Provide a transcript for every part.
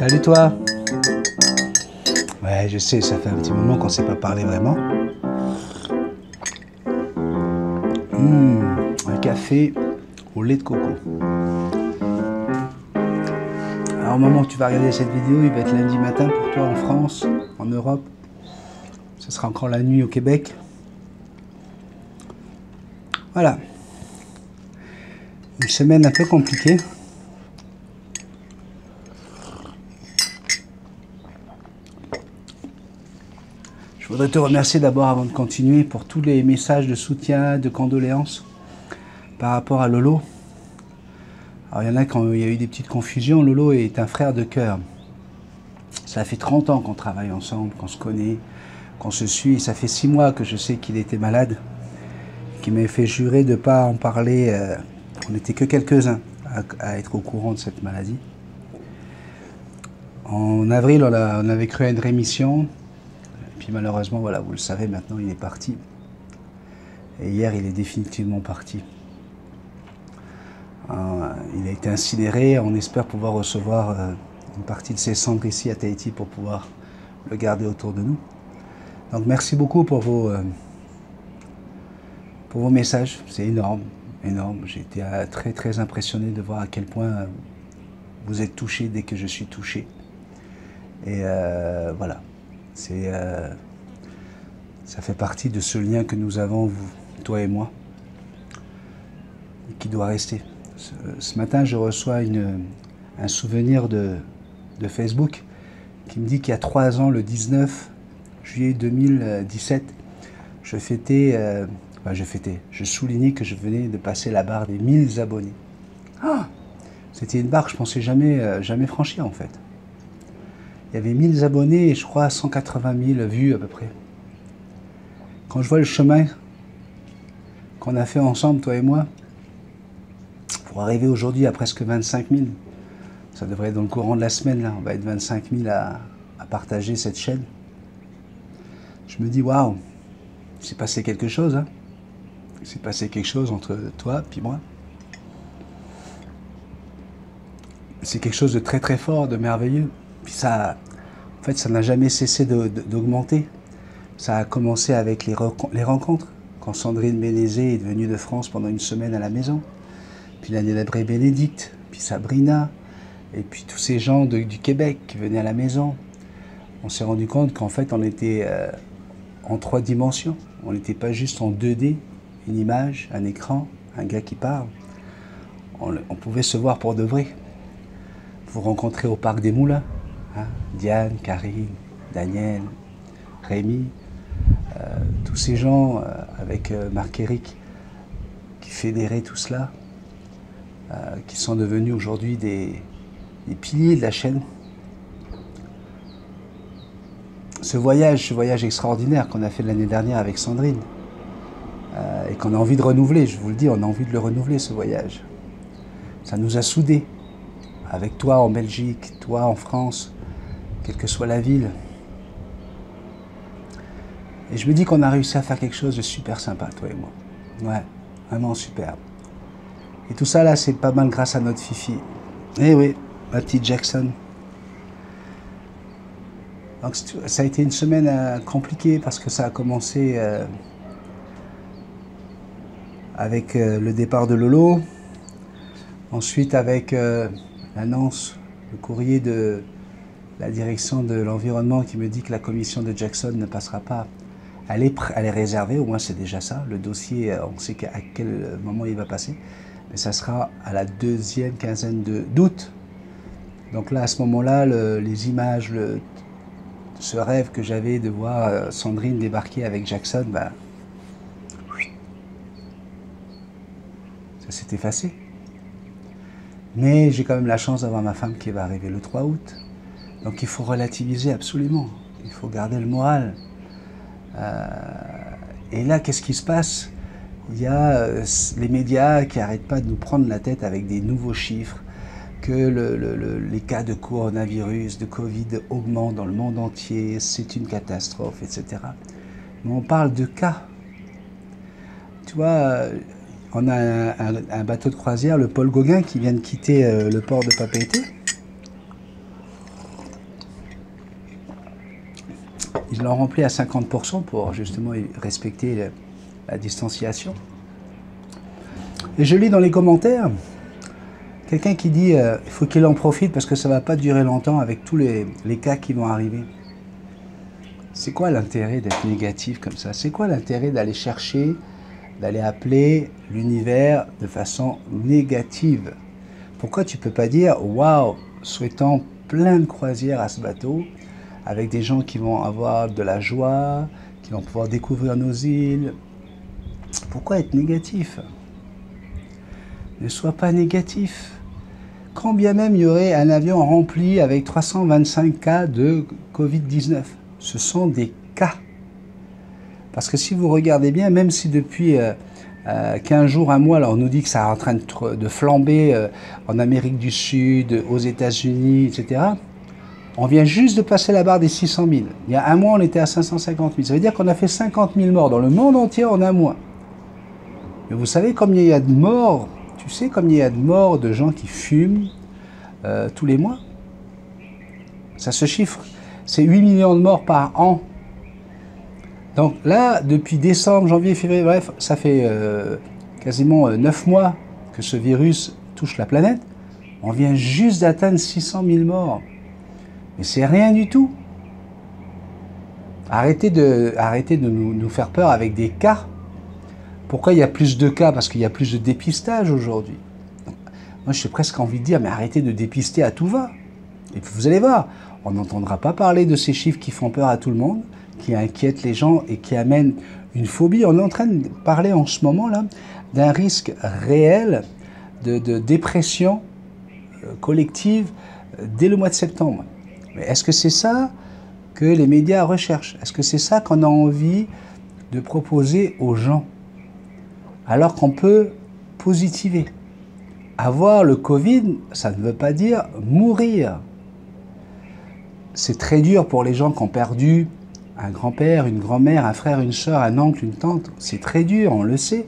Salut toi. Ouais, je sais, ça fait un petit moment qu'on ne s'est pas parlé vraiment. Un café au lait de coco. Alors au moment où tu vas regarder cette vidéo, il va être lundi matin pour toi en France, en Europe. Ce sera encore la nuit au Québec. Voilà. Une semaine un peu compliquée. Je voudrais te remercier d'abord avant de continuer pour tous les messages de soutien, de condoléances par rapport à Lolo. Alors il y en a quand il y a eu des petites confusions. Lolo est un frère de cœur. Ça fait 30 ans qu'on travaille ensemble, qu'on se connaît, qu'on se suit. Ça fait 6 mois que je sais qu'il était malade, qu'il m'avait fait jurer de ne pas en parler. On n'était que quelques-uns à être au courant de cette maladie. En avril, on avait cru à une rémission. Et puis malheureusement, voilà, vous le savez, maintenant il est parti. Et hier, il est définitivement parti. Il a été incinéré. On espère pouvoir recevoir une partie de ses cendres ici à Tahiti pour pouvoir le garder autour de nous. Donc merci beaucoup pour vos messages. C'est énorme, énorme. J'ai été très très impressionné de voir à quel point vous êtes touchés dès que je suis touché. Et voilà, ça fait partie de ce lien que nous avons, vous, toi et moi, et qui doit rester. Ce matin, je reçois un souvenir de Facebook qui me dit qu'il y a 3 ans, le 19 juillet 2017, je soulignais que je venais de passer la barre des 1000 abonnés. Ah, c'était une barre que je pensais jamais franchir en fait. Il y avait 1000 abonnés et je crois 180 000 vues à peu près. Quand je vois le chemin qu'on a fait ensemble, toi et moi, pour arriver aujourd'hui à presque 25 000, ça devrait être dans le courant de la semaine, là, on va être 25 000 à partager cette chaîne. Je me dis, waouh, il s'est passé quelque chose, hein. Il s'est passé quelque chose entre toi et moi. C'est quelque chose de très très fort, de merveilleux. Puis ça, en fait, ça n'a jamais cessé d'augmenter. Ça a commencé avec les rencontres, quand Sandrine Bénézé est venue de France pendant une semaine à la maison. Puis l'année d'après Bénédicte, puis Sabrina, et puis tous ces gens du Québec qui venaient à la maison. On s'est rendu compte qu'en fait, on était en 3 dimensions. On n'était pas juste en 2D, une image, un écran, un gars qui parle. On pouvait se voir pour de vrai. Vous rencontrez au Parc des Moulins, hein, Diane, Karine, Daniel, Rémi, tous ces gens avec Marc-Éric qui fédéraient tout cela, qui sont devenus aujourd'hui des piliers de la chaîne. Ce voyage extraordinaire qu'on a fait l'année dernière avec Sandrine, et qu'on a envie de renouveler, je vous le dis, on a envie de le renouveler ce voyage. Ça nous a soudés, avec toi en Belgique, toi en France, quelle que soit la ville. Et je me dis qu'on a réussi à faire quelque chose de super sympa, toi et moi. Ouais, vraiment super. Et tout ça là, c'est pas mal grâce à notre Fifi. Eh oui, ma petite Jackson. Donc ça a été une semaine compliquée parce que ça a commencé avec le départ de Lolo, ensuite avec l'annonce, le courrier de la direction de l'environnement qui me dit que la commission de Jackson ne passera pas. Elle est réservée, au moins c'est déjà ça. Le dossier, on sait à quel moment il va passer, mais ça sera à la 2e quinzaine d'août. Donc là, à ce moment-là, les images, ce rêve que j'avais de voir Sandrine débarquer avec Jackson, ça s'est effacé. Mais j'ai quand même la chance d'avoir ma femme qui va arriver le 3 août. Donc il faut relativiser absolument. Il faut garder le moral. Et là, qu'est-ce qui se passe? Il y a les médias qui n'arrêtent pas de nous prendre la tête avec des nouveaux chiffres, que les cas de coronavirus, de Covid augmentent dans le monde entier, c'est une catastrophe, etc. Mais on parle de cas. Tu vois, on a un bateau de croisière, le Paul Gauguin, qui vient de quitter le port de Papeete. ils l'ont rempli à 50% pour justement respecter la distanciation. Et je lis dans les commentaires quelqu'un qui dit il faut qu'il en profite parce que ça ne va pas durer longtemps avec tous les cas qui vont arriver. C'est quoi l'intérêt d'être négatif comme ça? C'est quoi l'intérêt d'aller chercher, d'aller appeler l'univers de façon négative? Pourquoi tu ne peux pas dire waouh, souhaitant plein de croisières à ce bateau, avec des gens qui vont avoir de la joie, qui vont pouvoir découvrir nos îles? Pourquoi être négatif? Ne sois pas négatif. Quand bien même il y aurait un avion rempli avec 325 cas de Covid-19, ce sont des cas. Parce que si vous regardez bien, même si depuis 15 jours, un mois, là, on nous dit que ça est en train de flamber en Amérique du Sud, aux États-Unis, etc., on vient juste de passer la barre des 600 000. Il y a un mois, on était à 550 000. Ça veut dire qu'on a fait 50 000 morts dans le monde entier en un mois. Mais vous savez combien il y a de morts? Tu sais combien il y a de morts de gens qui fument tous les mois? Ça se chiffre. C'est 8 millions de morts par an. Donc là, depuis décembre, janvier, février, bref, ça fait quasiment 9 mois que ce virus touche la planète. On vient juste d'atteindre 600 000 morts. Mais c'est rien du tout. Arrêtez de nous faire peur avec des cas. Pourquoi il y a plus de cas? Parce qu'il y a plus de dépistage aujourd'hui. Moi, j'ai presque envie de dire, mais arrêtez de dépister à tout va. Et puis vous allez voir, on n'entendra pas parler de ces chiffres qui font peur à tout le monde, qui inquiètent les gens et qui amènent une phobie. On est en train de parler en ce moment-là d'un risque réel de dépression collective dès le mois de septembre. Mais est-ce que c'est ça que les médias recherchent? Est-ce que c'est ça qu'on a envie de proposer aux gens? Alors qu'on peut positiver. Avoir le Covid, ça ne veut pas dire mourir. C'est très dur pour les gens qui ont perdu un grand-père, une grand-mère, un frère, une sœur, un oncle, une tante. C'est très dur, on le sait.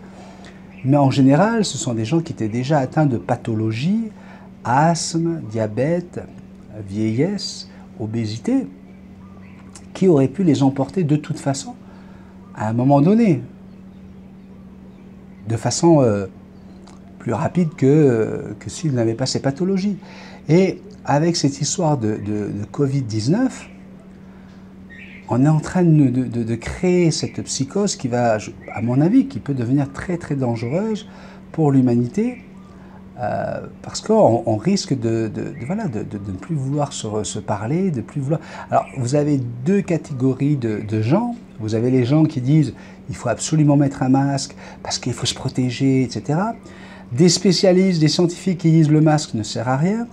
Mais en général, ce sont des gens qui étaient déjà atteints de pathologies, asthme, diabète, vieillesse, obésité, qui auraient pu les emporter de toute façon à un moment donné, de façon plus rapide que s'ils n'avaient pas ces pathologies. Et avec cette histoire de Covid-19, on est en train de créer cette psychose qui va, à mon avis, qui peut devenir très très dangereuse pour l'humanité, parce qu'on risque de ne plus vouloir se parler, de plus vouloir... Alors, vous avez deux catégories de gens. Vous avez les gens qui disent il faut absolument mettre un masque parce qu'il faut se protéger, etc. Des spécialistes, des scientifiques qui disent le masque ne sert à rien.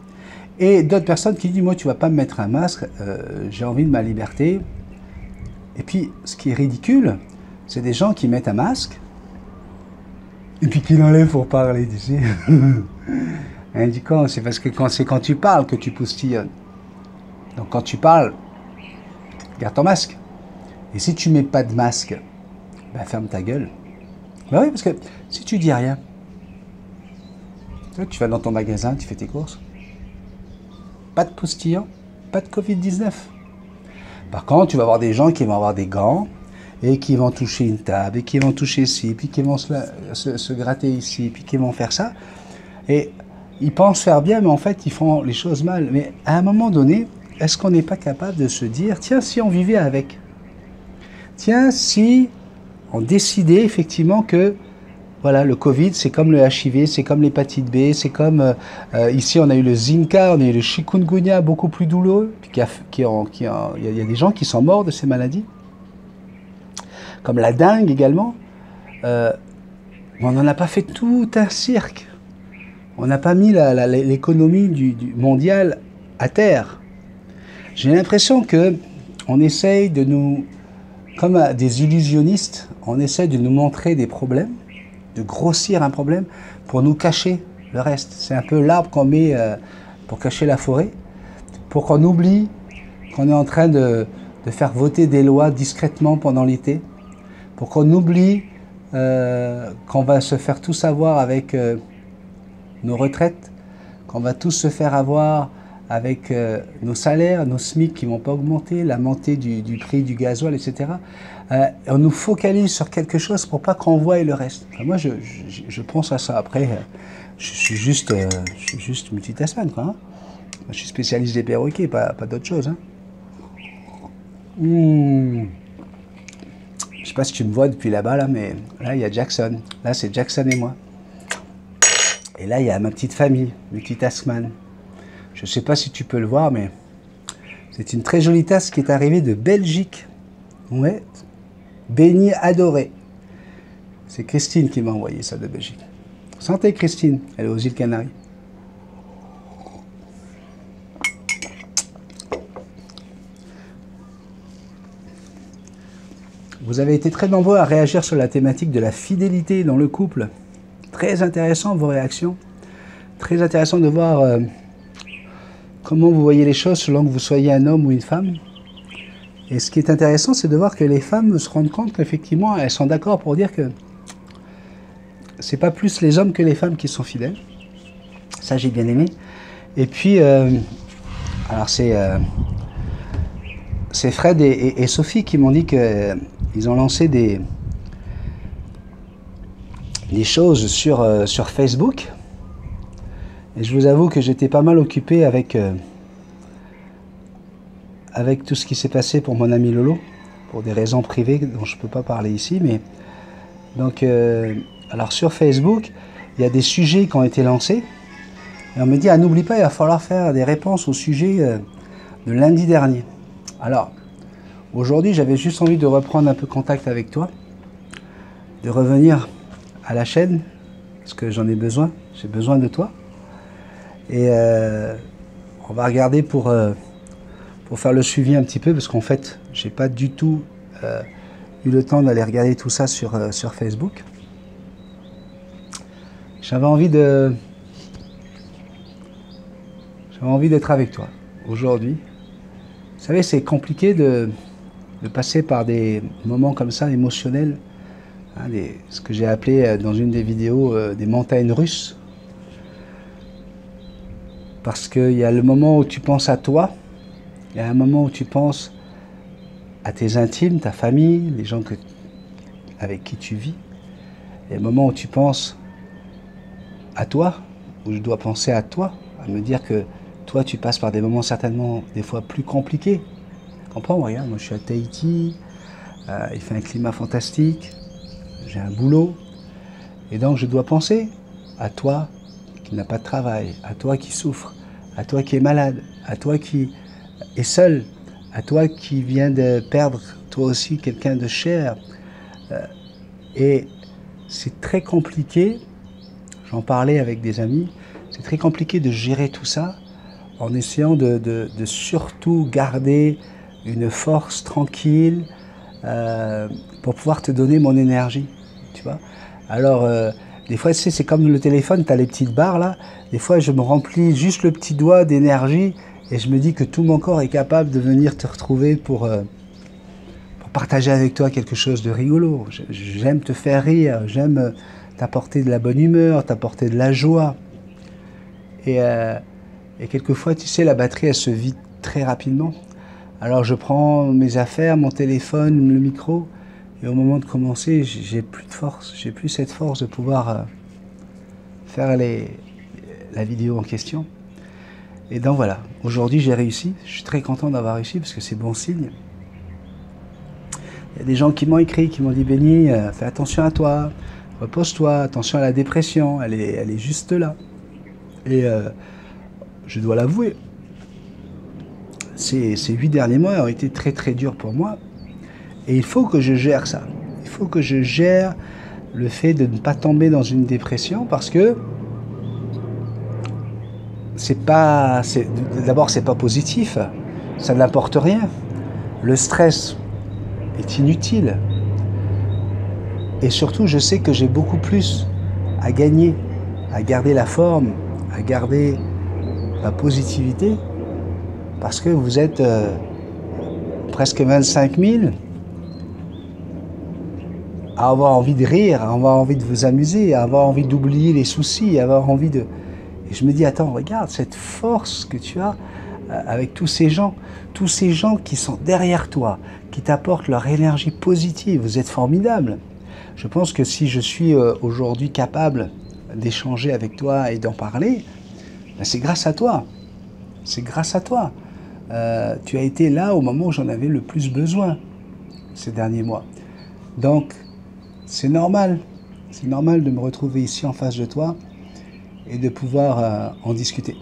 Et d'autres personnes qui disent moi tu vas pas me mettre un masque, j'ai envie de ma liberté. Et puis, ce qui est ridicule, c'est des gens qui mettent un masque et puis qui l'enlèvent pour parler, tu sais. Indiquant, c'est parce que c'est quand tu parles que tu postillonnes. Donc quand tu parles, garde ton masque. Et si tu mets pas de masque, ben ferme ta gueule. Ben oui, parce que si tu dis rien, tu vas dans ton magasin, tu fais tes courses, pas de postillon, pas de Covid-19. Par contre, tu vas avoir des gens qui vont avoir des gants et qui vont toucher une table et qui vont toucher ici, puis qui vont se gratter ici, puis qui vont faire ça. Et ils pensent faire bien, mais en fait, ils font les choses mal. Mais à un moment donné, est-ce qu'on n'est pas capable de se dire, tiens, si on vivait avec? Tiens, si on décidait effectivement que voilà, le Covid, c'est comme le HIV, c'est comme l'hépatite B, c'est comme ici on a eu le Zika, on a eu le chikungunya, beaucoup plus douloureux. Puis il y a des gens qui sont morts de ces maladies, comme la dengue également. On n'en a pas fait tout un cirque. On n'a pas mis l'économie du mondial à terre. J'ai l'impression que on essaye de nous, comme des illusionnistes, on essaye de nous montrer des problèmes, de grossir un problème pour nous cacher le reste. C'est un peu l'arbre qu'on met pour cacher la forêt, pour qu'on oublie qu'on est en train de faire voter des lois discrètement pendant l'été, pour qu'on oublie qu'on va se faire tous avoir avec nos retraites, qu'on va tous se faire avoir avec nos salaires, nos SMIC qui ne vont pas augmenter, la montée du prix du gasoil, etc. On nous focalise sur quelque chose pour pas qu'on voie le reste. Enfin, moi, je pense à ça. Après, je suis juste multitaskman, quoi. Hein. Je suis spécialiste des perroquets, pas d'autre chose. Hein. Je sais pas si tu me vois depuis là-bas, là, mais là, il y a Jackson. Là, c'est Jackson et moi. Et là, il y a ma petite famille, multitaskman. Je ne sais pas si tu peux le voir, mais c'est une très jolie tasse qui est arrivée de Belgique. Ouais, béni adoré. C'est Christine qui m'a envoyé ça de Belgique. Santé Christine, elle est aux îles Canaries. Vous avez été très nombreux à réagir sur la thématique de la fidélité dans le couple. Très intéressant vos réactions. Très intéressant de voir comment vous voyez les choses selon que vous soyez un homme ou une femme. Et ce qui est intéressant, c'est de voir que les femmes se rendent compte qu'effectivement, elles sont d'accord pour dire que c'est pas plus les hommes que les femmes qui sont fidèles. Ça, j'ai bien aimé. Et puis, alors c'est Fred et Sophie qui m'ont dit qu'ils ont lancé des choses sur Facebook. Et je vous avoue que j'étais pas mal occupé avec tout ce qui s'est passé pour mon ami Lolo, pour des raisons privées dont je ne peux pas parler ici. Mais donc, alors sur Facebook, il y a des sujets qui ont été lancés. Et on me dit, ah, n'oublie pas, il va falloir faire des réponses au sujet de lundi dernier. Alors, aujourd'hui, j'avais juste envie de reprendre un peu contact avec toi, de revenir à la chaîne, parce que j'en ai besoin, j'ai besoin de toi. Et on va regarder pour faire le suivi un petit peu, parce qu'en fait, j'ai pas du tout eu le temps d'aller regarder tout ça sur Facebook. J'avais envie d'être avec toi aujourd'hui. Vous savez, c'est compliqué de passer par des moments comme ça, émotionnels, hein, ce que j'ai appelé dans une des vidéos des montagnes russes. Parce qu'il y a le moment où tu penses à toi, il y a un moment où tu penses à tes intimes, ta famille, les gens avec qui tu vis. Il y a un moment où tu penses à toi, où je dois penser à toi, à me dire que toi tu passes par des moments certainement des fois plus compliqués. Tu comprends? Regarde, moi je suis à Tahiti, il fait un climat fantastique, j'ai un boulot, et donc je dois penser à toi qui n'a pas de travail, à toi qui souffre, à toi qui est malade, à toi qui est seul, à toi qui viens de perdre toi aussi quelqu'un de cher. Et c'est très compliqué, j'en parlais avec des amis, c'est très compliqué de gérer tout ça en essayant de surtout garder une force tranquille pour pouvoir te donner mon énergie, tu vois. Alors, des fois, tu sais, c'est comme le téléphone, tu as les petites barres là. Des fois, je me remplis juste le petit doigt d'énergie et je me dis que tout mon corps est capable de venir te retrouver pour partager avec toi quelque chose de rigolo. J'aime te faire rire, j'aime t'apporter de la bonne humeur, t'apporter de la joie. Et quelquefois, tu sais, la batterie, elle se vide très rapidement. Alors, je prends mes affaires, mon téléphone, le micro. Et au moment de commencer, j'ai plus de force, j'ai plus cette force de pouvoir faire la vidéo en question. Et donc voilà, aujourd'hui j'ai réussi, je suis très content d'avoir réussi parce que c'est bon signe. Il y a des gens qui m'ont écrit, qui m'ont dit Béni, fais attention à toi, repose-toi, attention à la dépression, elle est juste là. Et je dois l'avouer, ces 8 derniers mois ont été très très durs pour moi. Et il faut que je gère ça. Il faut que je gère le fait de ne pas tomber dans une dépression parce que d'abord c'est pas positif, ça n'apporte rien. Le stress est inutile. Et surtout, je sais que j'ai beaucoup plus à gagner, à garder la forme, à garder ma positivité parce que vous êtes presque 25 000 à avoir envie de rire, à avoir envie de vous amuser, à avoir envie d'oublier les soucis, à avoir envie de... Et je me dis, attends, regarde cette force que tu as, avec tous ces gens qui sont derrière toi, qui t'apportent leur énergie positive. Vous êtes formidables. Je pense que si je suis aujourd'hui capable d'échanger avec toi et d'en parler, ben c'est grâce à toi. C'est grâce à toi. Tu as été là au moment où j'en avais le plus besoin ces derniers mois. Donc, c'est normal. C'est normal de me retrouver ici en face de toi et de pouvoir en discuter.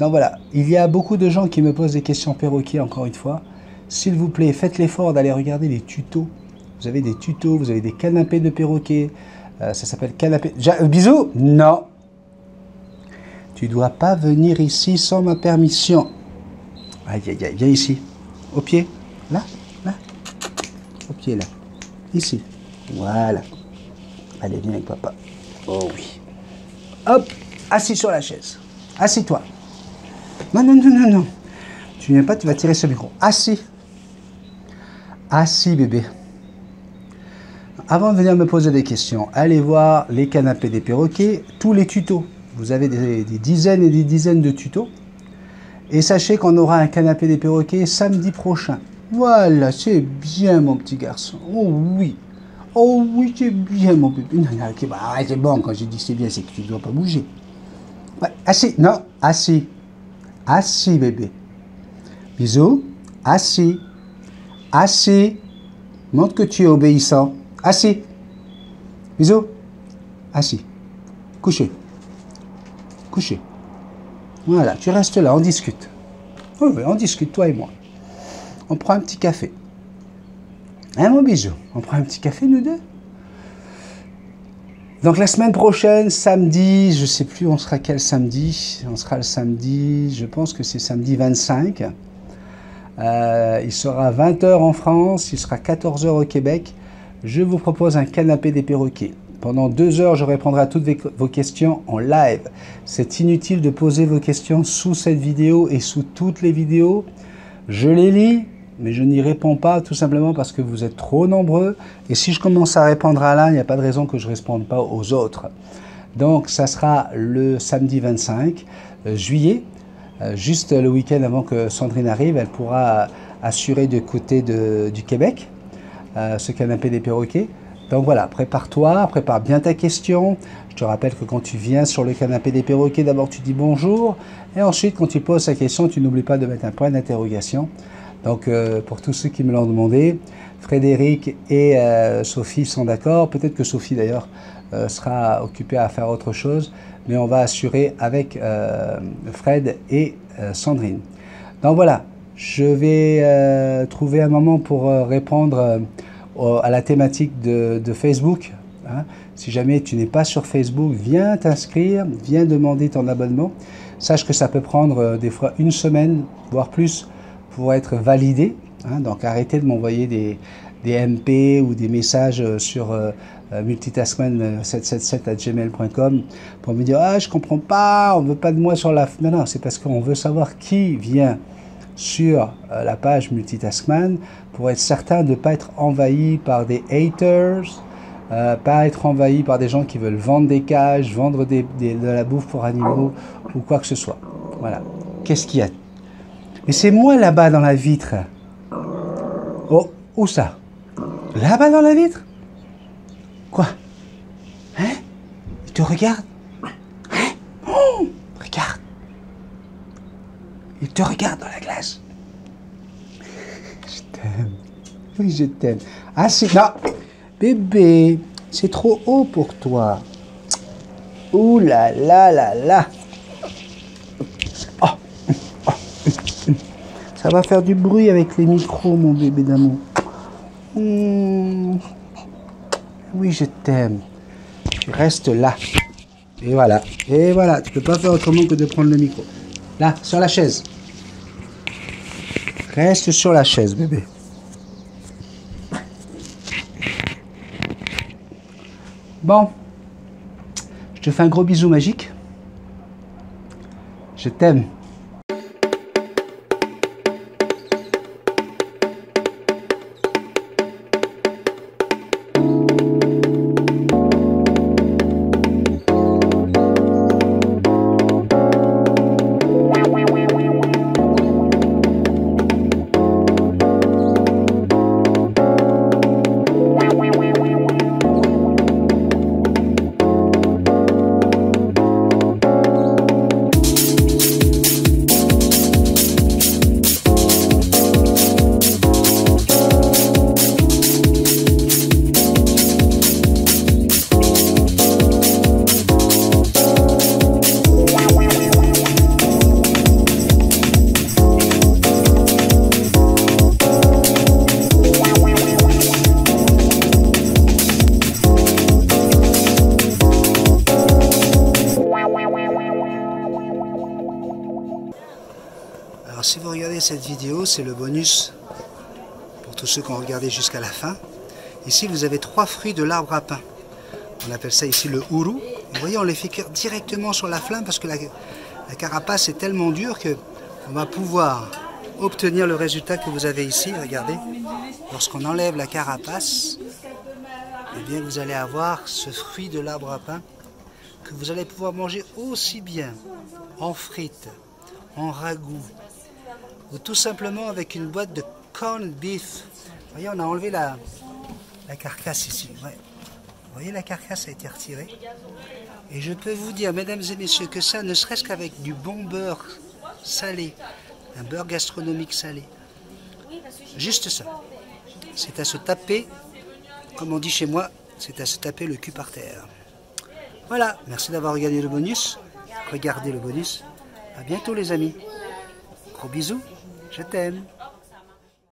Donc voilà, il y a beaucoup de gens qui me posent des questions perroquets, encore une fois. S'il vous plaît, faites l'effort d'aller regarder les tutos. Vous avez des tutos, vous avez des canapés de perroquet. Ça s'appelle canapé... Bisous? Non. Tu dois pas venir ici sans ma permission. Aïe, aïe, aïe, viens ici. Au pied. Là, là. Au pied, là. Ici. Voilà. Allez, viens avec papa. Oh oui. Hop, assis sur la chaise. Assis-toi. Non, non, non, non, non. Tu viens pas, tu vas tirer ce micro. Assis. Assis, bébé. Avant de venir me poser des questions, allez voir les canapés des perroquets, tous les tutos. Vous avez des dizaines et des dizaines de tutos. Et sachez qu'on aura un canapé des perroquets samedi prochain. Voilà, c'est bien, mon petit garçon. Oh oui. Oh oui, c'est bien, mon bébé. Non, non, okay, bah, c'est bon, quand j'ai dit c'est bien, c'est que tu ne dois pas bouger. Ouais, assis, non, assis. Assis, bébé. Bisous. Assis. Assis. Montre que tu es obéissant. Assis. Bisous. Assis. Couché. Couché. Voilà, tu restes là, on discute. Oui, oui, on discute, toi et moi. On prend un petit café. Hein, mon bisou? On prend un petit café, nous deux? Donc la semaine prochaine, samedi, je ne sais plus, on sera quel samedi? On sera le samedi, je pense que c'est samedi 25. Il sera 20 h en France, il sera 14 h au Québec. Je vous propose un canapé des perroquets. Pendant 2 heures, je répondrai à toutes vos questions en live. C'est inutile de poser vos questions sous cette vidéo et sous toutes les vidéos. Je les lis, mais je n'y réponds pas tout simplement parce que vous êtes trop nombreux. Et si je commence à répondre à l'un, il n'y a pas de raison que je ne réponde pas aux autres. Donc, ça sera le samedi 25 juillet, juste le week-end avant que Sandrine arrive. Elle pourra assurer du côté du Québec ce canapé des perroquets. Donc voilà, prépare-toi, prépare bien ta question. Je te rappelle que quand tu viens sur le canapé des perroquets, d'abord tu dis bonjour. Et ensuite, quand tu poses ta question, tu n'oublies pas de mettre un point d'interrogation. Donc pour tous ceux qui me l'ont demandé, Frédéric et Sophie sont d'accord. Peut-être que Sophie d'ailleurs sera occupée à faire autre chose. Mais on va assurer avec Fred et Sandrine. Donc voilà, je vais trouver un moment pour répondre à la thématique de Facebook. Hein. Si jamais tu n'es pas sur Facebook, viens t'inscrire, viens demander ton abonnement. Sache que ça peut prendre des fois une semaine, voire plus, pour être validé. Hein. Donc arrêtez de m'envoyer des MP ou des messages sur multitaskman777@gmail.com pour me dire « Ah, je comprends pas, on veut pas de moi sur la... » Non, c'est parce qu'on veut savoir qui vient sur la page Multitaskman pour être certain de ne pas être envahi par des haters, pas être envahi par des gens qui veulent vendre des cages, vendre de la bouffe pour animaux ou quoi que ce soit. Voilà. Qu'est-ce qu'il y a? Mais c'est moi là-bas dans la vitre. Oh, où ça? Là-bas dans la vitre? Quoi? Hein? Il te regarde? Hein? Oh, regarde. Il te regarde dans la glace. Je t'aime. Oui, je t'aime. Ah, c'est... Non, bébé, c'est trop haut pour toi. Ouh là là là là. Oh. Oh. Ça va faire du bruit avec les micros, mon bébé d'amour. Oui, je t'aime. Tu restes là. Et voilà. Et voilà. Tu peux pas faire autrement que de prendre le micro. Là, sur la chaise. Reste sur la chaise, bébé. Bon. Je te fais un gros bisou magique. Je t'aime. Alors si vous regardez cette vidéo, c'est le bonus pour tous ceux qui ont regardé jusqu'à la fin. Ici, vous avez 3 fruits de l'arbre à pain. On appelle ça ici le uru. Vous voyez, on les fait cuire directement sur la flamme parce que la carapace est tellement dure qu'on va pouvoir obtenir le résultat que vous avez ici. Regardez, lorsqu'on enlève la carapace, eh bien, vous allez avoir ce fruit de l'arbre à pain que vous allez pouvoir manger aussi bien en frites, en ragoût, ou tout simplement avec une boîte de corned beef. Vous voyez, on a enlevé la carcasse ici. Ouais. Vous voyez, la carcasse a été retirée. Et je peux vous dire, mesdames et messieurs, que ça, ne serait-ce qu'avec du bon beurre salé, un beurre gastronomique salé, juste ça, c'est à se taper, comme on dit chez moi, c'est à se taper le cul par terre. Voilà, merci d'avoir regardé le bonus. Regardez le bonus. À bientôt les amis. Gros bisous, je t'aime.